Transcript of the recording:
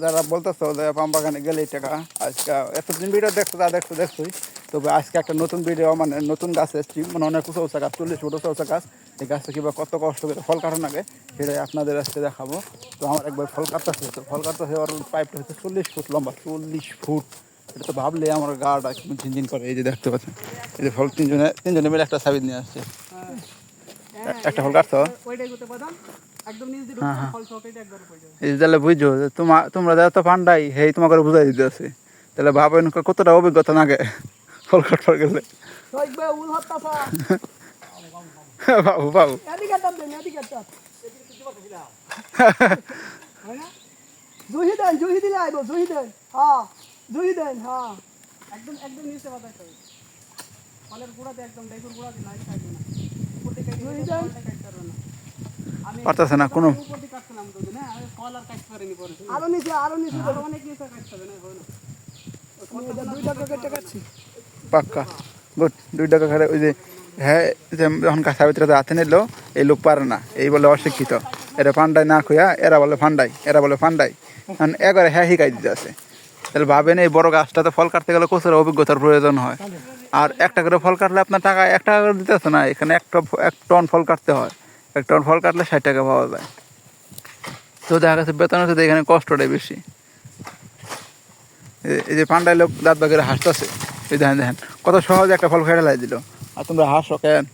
যারা বলতেছো যে পাম বাগানে গেলেই টাকা, আজকে এতদিন ভিডিও দেখছো তা দেখছোই, তবে আজকে একটা নতুন ভিডিও মানে নতুন গাছ এসেছি, মানে অনেক উঁচা উঁচা গাছ, 40 ফুট উঁচা গাছ। এই গাছটা কিংবা কত কষ্ট করে ফল কাটানো লাগে সেটাই আপনাদের আজকে দেখাবো। তো আমার একবার ফল কাটতেছে, তো ফল কাটতেছে ওর পাইপটা হচ্ছে 40 ফুট লম্বা, 40 ফুট। এটা তো ভাবলে আমার গাটা একদম ঝিনঝিন করে। এই যে দেখতে পাচ্ছেন, এই যে ফল তিনজনে মিলে একটা সাবিজ নিয়ে আসছে। একটা ফল কাটছো? হ্যাঁ হ্যাঁ, এই তাহলে বুঝছো যে তোমরা যারা তো পান্ডাই হেই তোমাকে বুঝাই দিতে আছে, তাহলে ভাবেন কতটা অভিজ্ঞতা নাগে ফল কাটবার গেলে। বাবু বাবু জুহি দেন, জুহি দিলে আইব, জুহি দেন, হ্যাঁ জুহি দেন, হ্যাঁ একদম একদম নিচে বাতাস ফলের গুঁড়াতে একদম ডেকুর গুঁড়াতে নাই খাইবে না, উপর থেকে জুহি দেন কাটতে পারবে না। আমি পারতেছে না কোনো, উপর থেকে কাটছিলাম তো না, আমি ফল আর কাটতে পারিনি পরে। আরো নিচে অনেক নিচে কাটতে হবে না, হয় না। ওই 2 টাকা কেটে কাটছি পাক্কা গুড। 2 টাকা খারে ওই যে হ্যাঁ, যখন কাঁচা ভিতরে হাতে নিল এই লোক পারে না, এই বলে অশিক্ষিত, এরা পান্ডাই না খুঁয়া এরা বলে ফান্ডাই, এরা বলে ফান্ডাই, কারণ একবারে হ্যাঁ শিখাই দিতে আছে। তাহলে ভাবেন এই বড় গাছটাতে ফল কাটতে গেলে প্রচুর অভিজ্ঞতার প্রয়োজন হয়। আর একটা করে ফল কাটলে আপনার টাকা 1 টাকা করে দিতে আছে না, এখানে 1 টন ফল কাটতে হয়। 1 টন ফল কাটলে 60 টাকা পাওয়া যায়। তো দেখা গেছে বেতন হচ্ছে এখানে কষ্টটাই বেশি। এই যে পান্ডাই লোক দাঁত বাগের হাসতেছে, এই দেখেন দেখেন কত সহজে একটা ফল খেয়ে লাই দিল, আর তোমরা হাসো কেন?